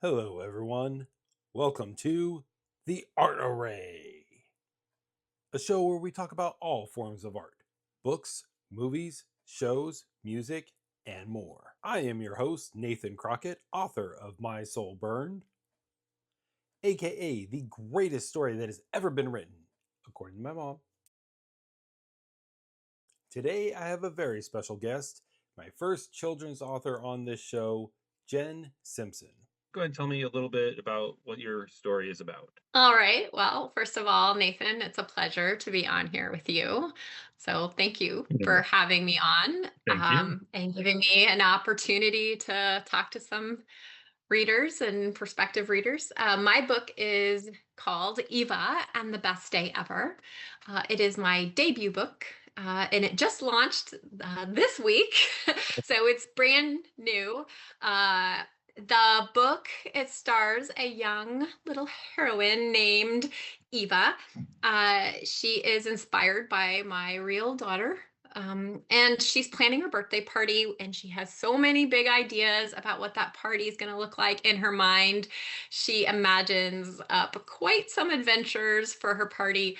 Hello, everyone. Welcome to The Art Array, a show where we talk about all forms of art books, movies, shows, music, and more. I am your host, Nathan Crockett, author of My Soul Burned, aka the greatest story that has ever been written, according to my mom. Today, I have a very special guest, my first children's author on this show, Jen Simpson. Go ahead and tell me a little bit about what your story is about. All right. Well, first of all, Nathan, it's a pleasure to be on here with you. So thank you Yeah. for having me on Thank you. and giving me an opportunity to talk to some readers and prospective readers. My book is called Eva and the Best Day Ever. It is my debut book. And it just launched this week. So it's brand new. Uh, the book, it stars a young little heroine named Eva. She is inspired by my real daughter, and she's planning her birthday party, and she has so many big ideas about what that party is going to look like in her mind. She imagines up quite some adventures for her party.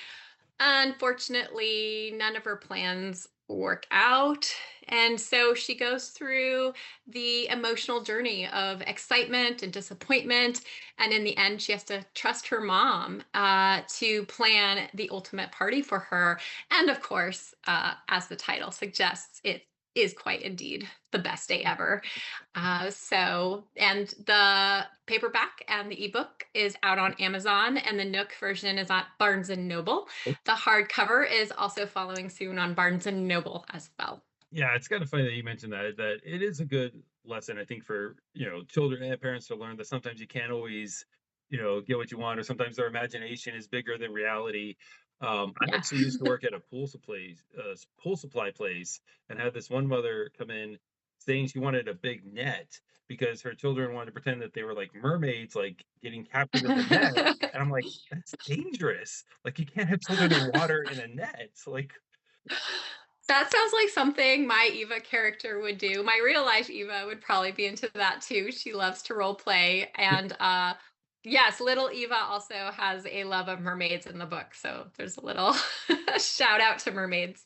Unfortunately, none of her plans work out. And so she goes through the emotional journey of excitement and disappointment. And in the end, she has to trust her mom to plan the ultimate party for her. And of course, as the title suggests, it is quite indeed the best day ever. And the paperback and the ebook is out on Amazon, and the Nook version is on Barnes and Noble. The hardcover is also following soon on Barnes and Noble as well. Yeah, it's kind of funny that you mentioned that it is a good lesson, I think, for children and parents to learn that sometimes you can't always get what you want, or sometimes their imagination is bigger than reality. I Yeah. actually used to work at a pool supply place, and had this one mother come in saying she wanted a big net because her children wanted to pretend that they were like mermaids, like getting captured in the net. And I'm like, that's dangerous. Like, you can't have children in water in a net. Like, That sounds like something my Eva character would do. My real life Eva would probably be into that too. She loves to role play. And yes, little Eva also has a love of mermaids in the book. So there's a little shout out to mermaids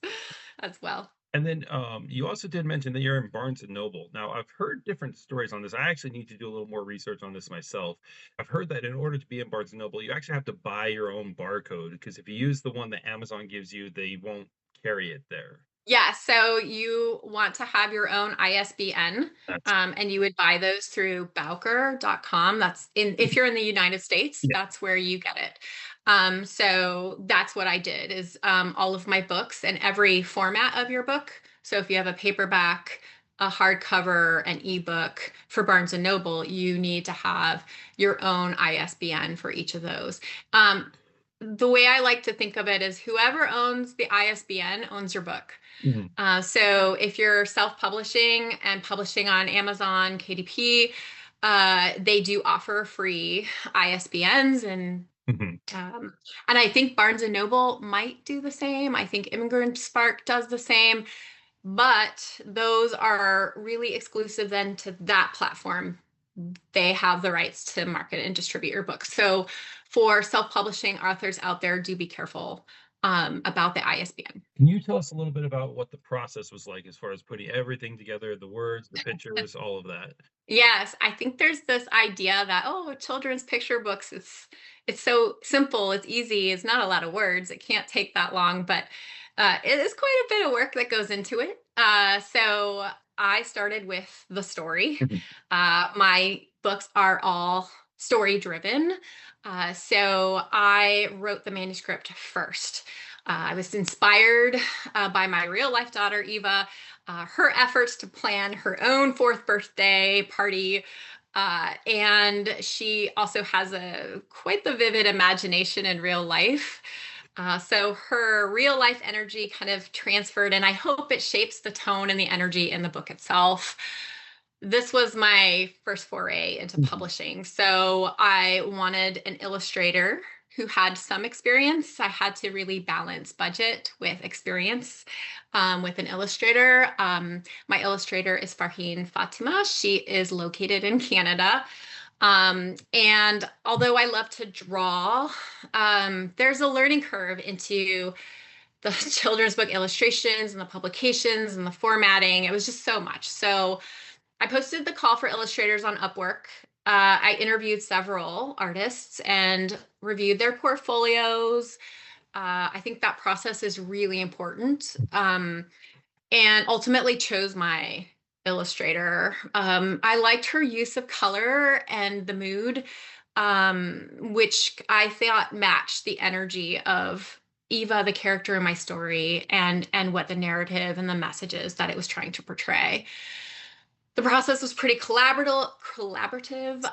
as well. and then you also did mention that you're in Barnes and Noble. Now, I've heard different stories on this. I actually need to do a little more research on this myself. I've heard that in order to be in Barnes and Noble, you actually have to buy your own barcode, because if you use the one that Amazon gives you, they won't carry it there. Yeah, so you want to have your own ISBN, That's and you would buy those through Bowker.com. That's in if you're in the United States, yeah. that's where you get it. So that's what I did is all of my books and every format of your book. So if you have a paperback, a hardcover, an ebook for Barnes and Noble, you need to have your own ISBN for each of those. The way I like to think of it is whoever owns the ISBN owns your book. Mhm. So if you're self-publishing and publishing on Amazon, KDP, they do offer free ISBNs Mhm. um, and I think Barnes and Noble might do the same. I think Immigrant Spark does the same, but those are really exclusive then to that platform. They have the rights to market and distribute your book. So for self-publishing authors out there, do be careful about the ISBN. Can you tell us a little bit about what the process was like as far as putting everything together, the words, the pictures, all of that? Yes, I think there's this idea that children's picture books it's so simple, it's easy, it's not a lot of words, it can't take that long, but it is quite a bit of work that goes into it. So I started with the story. Mhm. My books are all story driven, so I wrote the manuscript first. I was inspired by my real life daughter Eva, her efforts to plan her own fourth birthday party. And she also has a quite the vivid imagination in real life. So her real life energy kind of transferred, and I hope it shapes the tone and the energy in the book itself. This was my first foray into Mhm. publishing. So I wanted an illustrator who had some experience. I had to really balance budget with experience with an illustrator. My illustrator is Farheen Fatima. She is located in Canada. And although I love to draw, there's a learning curve into the children's book illustrations and the publications and the formatting. It was just so much. So I posted the call for illustrators on Upwork. I interviewed several artists and reviewed their portfolios. I think that process is really important. And ultimately chose my illustrator. I liked her use of color and the mood, which I thought matched the energy of Eva, the character in my story, and what the narrative and the messages that it was trying to portray. The process was pretty collaborative.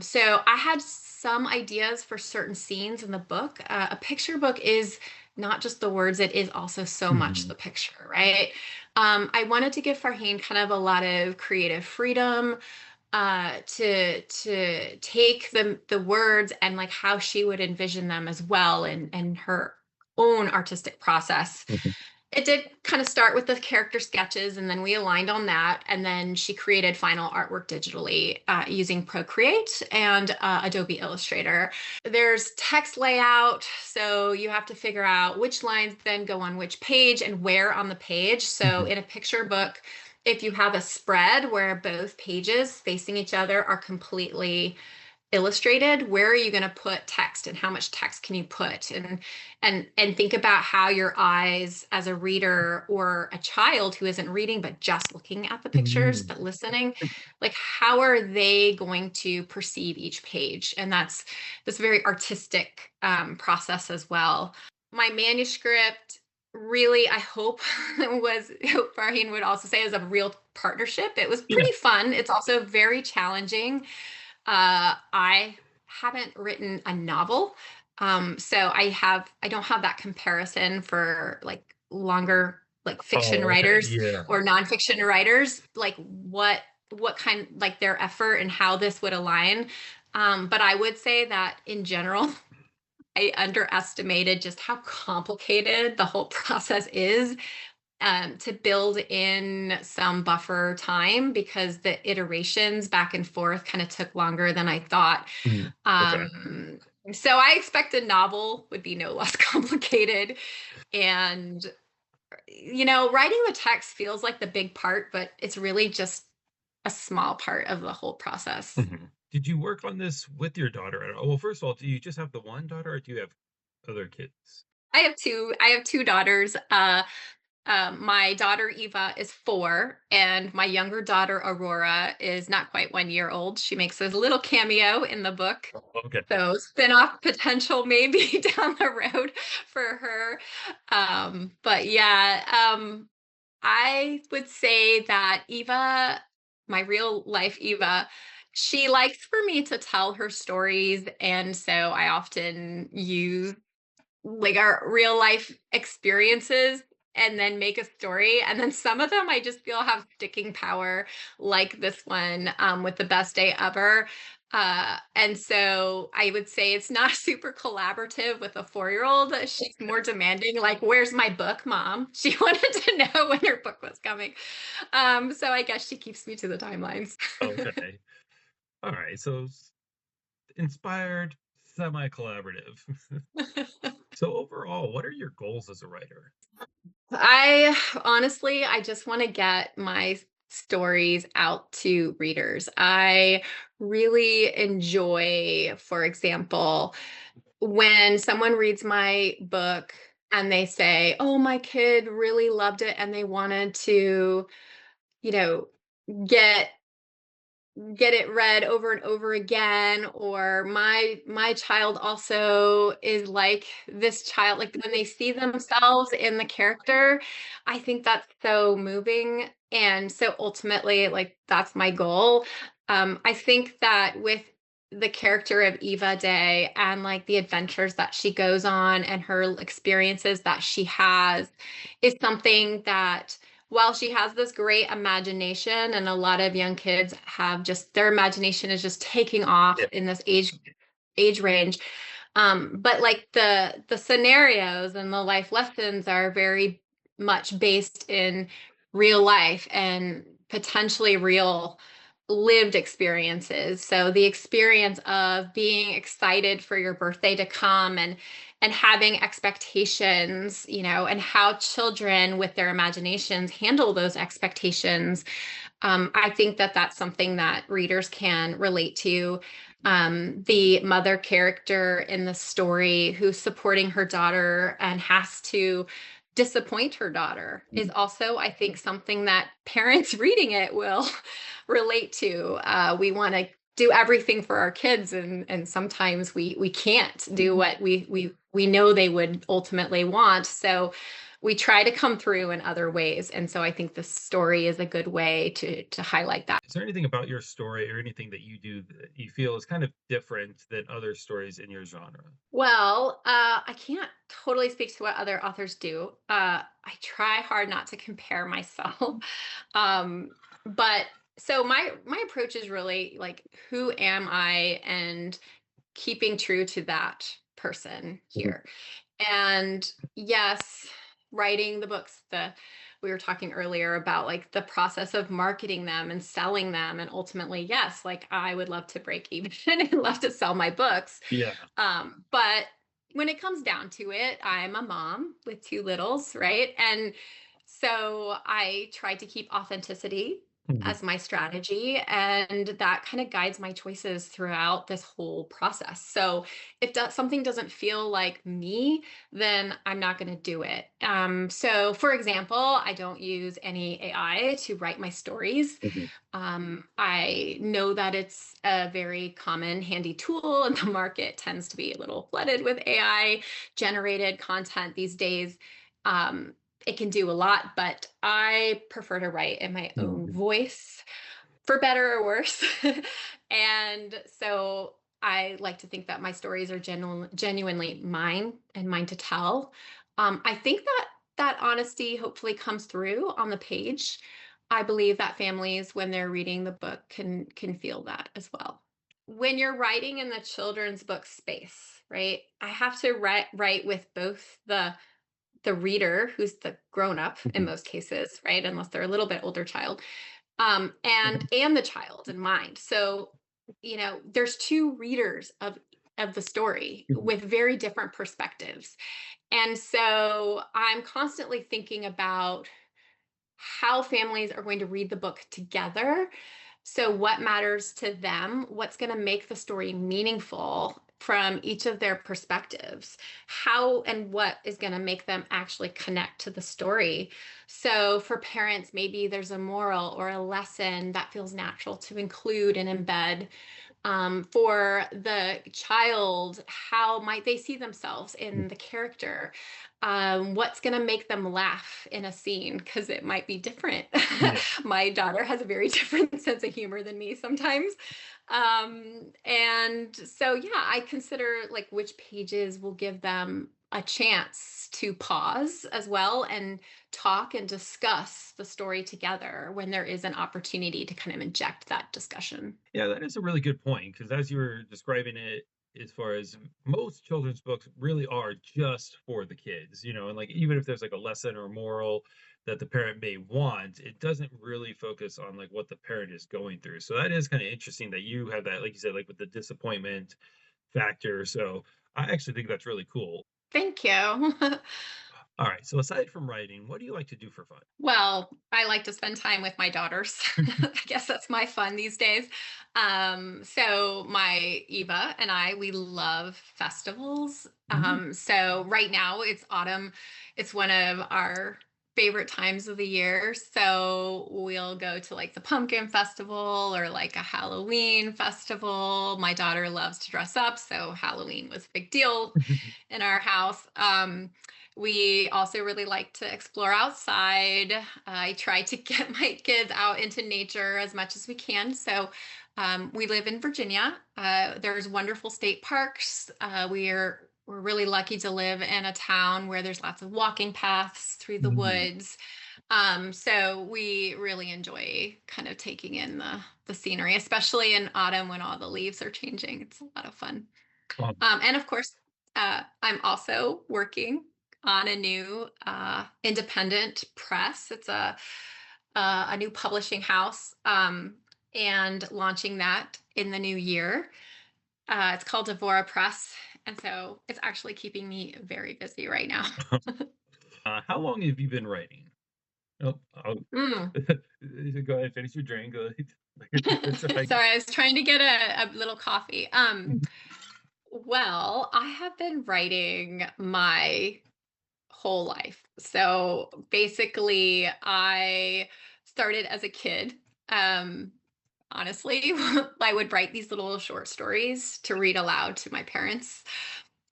So I had some ideas for certain scenes in the book. A picture book is not just the words, it is also so much Hmm. the picture, right? I wanted to give Farheen kind of a lot of creative freedom, to take the words and like how she would envision them as well, and her own artistic process. Hmm. It did kind of start with the character sketches, and then we aligned on that. And then she created final artwork digitally, using Procreate and Adobe Illustrator. There's text layout, so you have to figure out which lines then go on which page and where on the page. So Hmm. in a picture book, if you have a spread where both pages facing each other are completely illustrated, where are you going to put text and how much text can you put, and think about how your eyes as a reader or a child who isn't reading but just looking at the pictures Hmm. but listening, like how are they going to perceive each page? And that's this very artistic process as well. My manuscript really, I hope, was, Farheen would also say, is a real partnership. It was Yeah. pretty fun. It's also very challenging. I haven't written a novel. So I don't have that comparison for like longer, like fiction Oh, okay. writers Yeah. or nonfiction writers, like what kind, like their effort and how this would align. But I would say that in general, I underestimated just how complicated the whole process is, to build in some buffer time, because the iterations back and forth kind of took longer than I thought. Mhm. Okay. Um, so I expected novel would be no less complicated. And, writing the text feels like the big part, but it's really just a small part of the whole process. Mhm. Did you work on this with your daughter at all? Well, first of all, do you just have the one daughter or do you have other kids? I have two daughters. My daughter Eva is 4, and my younger daughter Aurora is not quite 1 year old. She makes a little cameo in the book. Okay. So spin-off potential maybe down the road for her. But yeah, I would say that Eva, my real life Eva, she likes for me to tell her stories. And so I often use like our real life experiences and then make a story. And then some of them I just feel have sticking power, like this one, with the best day ever. And so I would say it's not super collaborative with a 4 year old. She's more demanding, like, where's my book, mom? She wanted to know when her book was coming. So I guess she keeps me to the timelines. Okay. All right. So inspired, semi-collaborative. So overall, what are your goals as a writer? I honestly, I just want to get my stories out to readers. I really enjoy, for example, when someone reads my book and they say, "Oh, my kid really loved it and they wanted to, you know, get get it read over and over again," or my child also is like this child, like when they see themselves in the character. I think that's so moving, and so ultimately, like, that's my goal. I think that with the character of Eva Day and like the adventures that she goes on and her experiences that she has is something that, while she has this great imagination, and a lot of young kids have just their imagination is just taking off Yeah. in this age range. But like the scenarios and the life lessons are very much based in real life and potentially real lived experiences. So the experience of being excited for your birthday to come and having expectations, and how children with their imaginations handle those expectations. I think that that's something that readers can relate to. The mother character in the story who's supporting her daughter and has to disappoint her daughter is also, I think, something that parents reading it will relate to. We want to do everything for our kids, and sometimes we can't do what we know they would ultimately want. So we try to come through in other ways. And so I think this story is a good way to highlight that. Is there anything about your story or anything that you do that you feel is kind of different than other stories in your genre? Well, I can't totally speak to what other authors do. I try hard not to compare myself. um, but so my approach is really like, who am I, and keeping true to that person Mhm. here. And yes, writing the books, we were talking earlier about like the process of marketing them and selling them. And ultimately, yes, like I would love to break even and love to sell my books. Yeah. But when it comes down to it, I'm a mom with two littles, right? And so I try to keep authenticity Mhm. as my strategy, and that kind of guides my choices throughout this whole process. So if something doesn't feel like me, then I'm not going to do it. So for example, I don't use any AI to write my stories. Mhm. I know that it's a very common, handy tool, and the market tends to be a little flooded with AI generated content these days. Um, it can do a lot, but I prefer to write in my own Mhm. voice, for better or worse. And so I like to think that my stories are genuinely mine and mine to tell. I think that that honesty hopefully comes through on the page. I believe that families, when they're reading the book, can feel that as well. When you're writing in the children's book space, right? I have to write with both the reader, who's the grown up in Mhm. most cases, right? Unless they're a little bit older child, and the child in mind. So, there's two readers of the story Mhm. with very different perspectives. And so I'm constantly thinking about how families are going to read the book together. So, what matters to them? What's going to make the story meaningful from each of their perspectives? How and what is going to make them actually connect to the story? So, for parents, maybe there's a moral or a lesson that feels natural to include and embed. For the child, how might they see themselves in the character? What's going to make them laugh in a scene? Because it might be different. Yeah. My daughter has a very different sense of humor than me sometimes. And so, yeah, I consider like which pages will give them a chance to pause as well and talk and discuss the story together when there is an opportunity to kind of inject that discussion. Yeah, that is a really good point because as you were describing it, as far as most children's books really are just for the kids, and like even if there's like a lesson or moral that the parent may want, it doesn't really focus on like what the parent is going through. So that is kind of interesting that you have that, like you said, like with the disappointment factor. So I actually think that's really cool. Thank you. All right. So aside from writing, what do you like to do for fun? Well, I like to spend time with my daughters. I guess that's my fun these days. So my Eva and I, we love festivals. Mhm. So right now it's autumn. It's one of our favorite times of the year. So we'll go to like the pumpkin festival or like a Halloween festival. My daughter loves to dress up, so Halloween was a big deal in our house. We also really like to explore outside. I try to get my kids out into nature as much as we can. So we live in Virginia. There's wonderful state parks. We're really lucky to live in a town where there's lots of walking paths through the Mhm. woods. So we really enjoy kind of taking in the scenery, especially in autumn when all the leaves are changing. It's a lot of fun. Um, And of course, I'm also working on a new independent press. It's a new publishing house. and launching that in the new year. It's called Devora Press. And so it's actually keeping me very busy right now. How long have you been writing? Oh, Mm. go ahead, finish your drink. Go ahead. It's like, Sorry, I was trying to get a little coffee. Well, I have been writing my whole life. So basically, I started as a kid. Um, Honestly, I would write these little short stories to read aloud to my parents.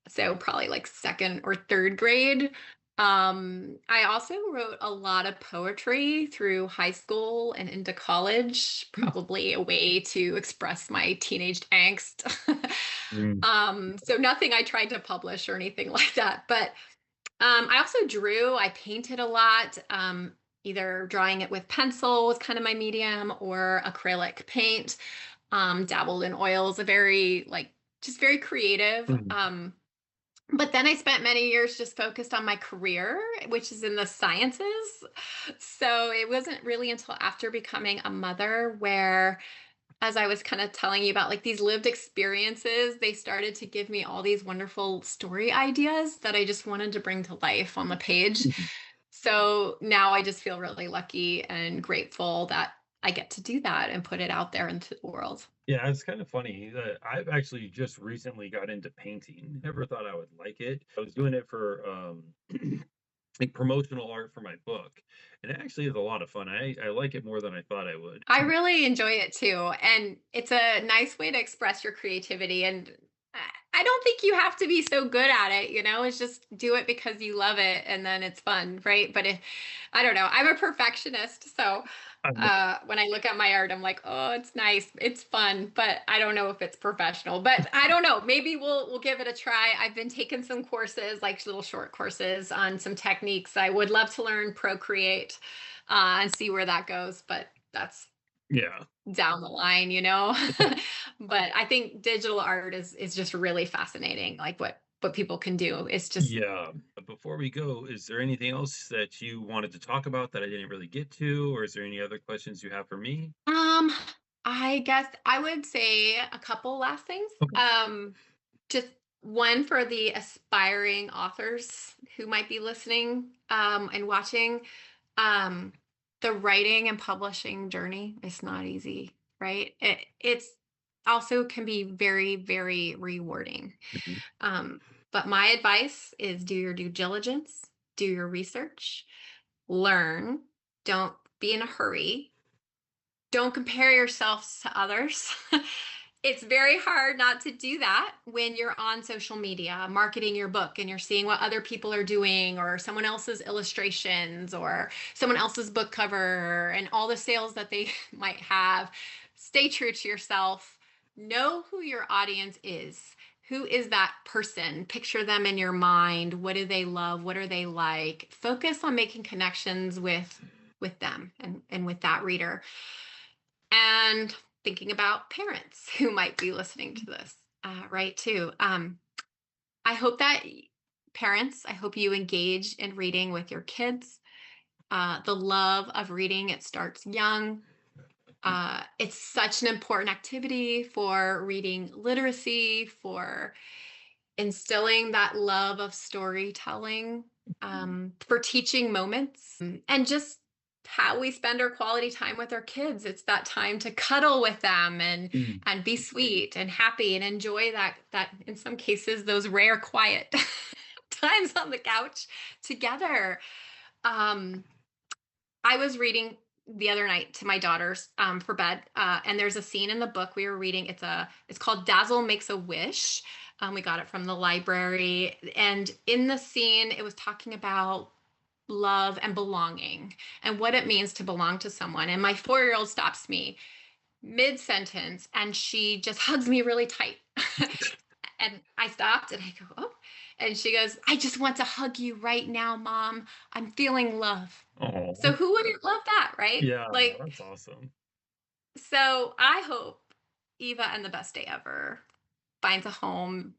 So probably like second or third grade. I also wrote a lot of poetry through high school and into college, probably a way to express my teenage angst. mm, So nothing I tried to publish or anything like that. But I also drew, I painted a lot. Either drawing it with pencil was kind of my medium or acrylic paint. Dabbled in oils, a very like just very creative. mm, But then I spent many years just focused on my career, which is in the sciences. So it wasn't really until after becoming a mother where, as I was kind of telling you about, like these lived experiences, they started to give me all these wonderful story ideas that I just wanted to bring to life on the page. mm. So now I just feel really lucky and grateful that I get to do that and put it out there into the world. Yeah, it's kind of funny that I've actually just recently got into painting. Never thought I would like it. I was doing it for like promotional art for my book, and it actually is a lot of fun. I like it more than I thought I would. I really enjoy it too. And it's a nice way to express your creativity. And I don't think you have to be so good at it, it's just do it because you love it and then it's fun, right? But I don't know, I'm a perfectionist. So Um, when I look at my art, I'm like, oh, it's nice, it's fun, but I don't know if it's professional. But I don't know. Maybe we'll give it a try. I've been taking some courses, like little short courses on some techniques. I would love to learn Procreate and see where that goes. But that's yeah, down the line, but I think digital art is just really fascinating, like what people can do. It's just yeah. But before we go, is there anything else that you wanted to talk about that I didn't really get to, or is there any other questions you have for me? um I guess I would say a couple last things. Okay. Just one for the aspiring authors who might be listening and watching. Um the writing and publishing journey is not easy, right? It's also can be very, very rewarding. Mhm. Um, but my advice is do your due diligence, do your research, learn, don't be in a hurry, don't compare yourselves to others. It's very hard not to do that when you're on social media marketing your book and you're seeing what other people are doing or someone else's illustrations or someone else's book cover and all the sales that they might have. Stay true to yourself. Know who your audience is. Who is that person? Picture them in your mind. What do they love? What are they like? Focus on making connections with them and with that reader, and thinking about parents who might be listening to this, right? Too. I hope that parents, I hope you engage in reading with your kids. The love of reading, it starts young. It's such an important activity for reading literacy, for instilling that love of storytelling, for teaching moments, and just how we spend our quality time with our kids. It's that time to cuddle with them Mm. and be sweet and happy and enjoy that in some cases those rare quiet times on the couch together. Um, I was reading the other night to my daughters for bed, and there's a scene in the book we were reading. It's called Dazzle Makes a Wish. We got it from the library, and in the scene, it was talking about love and belonging and what it means to belong to someone. And my 4-year-old stops me mid sentence, and she just hugs me really tight. And I stopped, and I go, oh, and she goes, I just want to hug you right now, Mom. I'm feeling love. So Oh, who wouldn't love that, right? yeah, Like, that's awesome. so I hope Eva and the Best Day Ever finds a home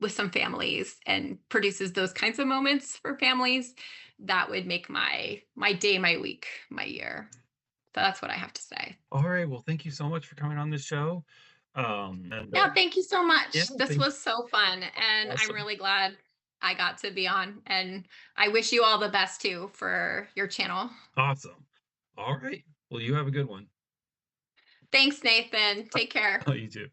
with some families and produces those kinds of moments for families. That would make my day, my week, my year. So that's what I have to say. All right. Well, thank you so much for coming on the show. And Yeah, thank you so yeah, much. This thank was so fun, and I'm awesome. really glad I got to be on. And I wish you all the best too for your channel. Awesome. All right. Well, you have a good one. Thanks, Nathan. Take care. You too.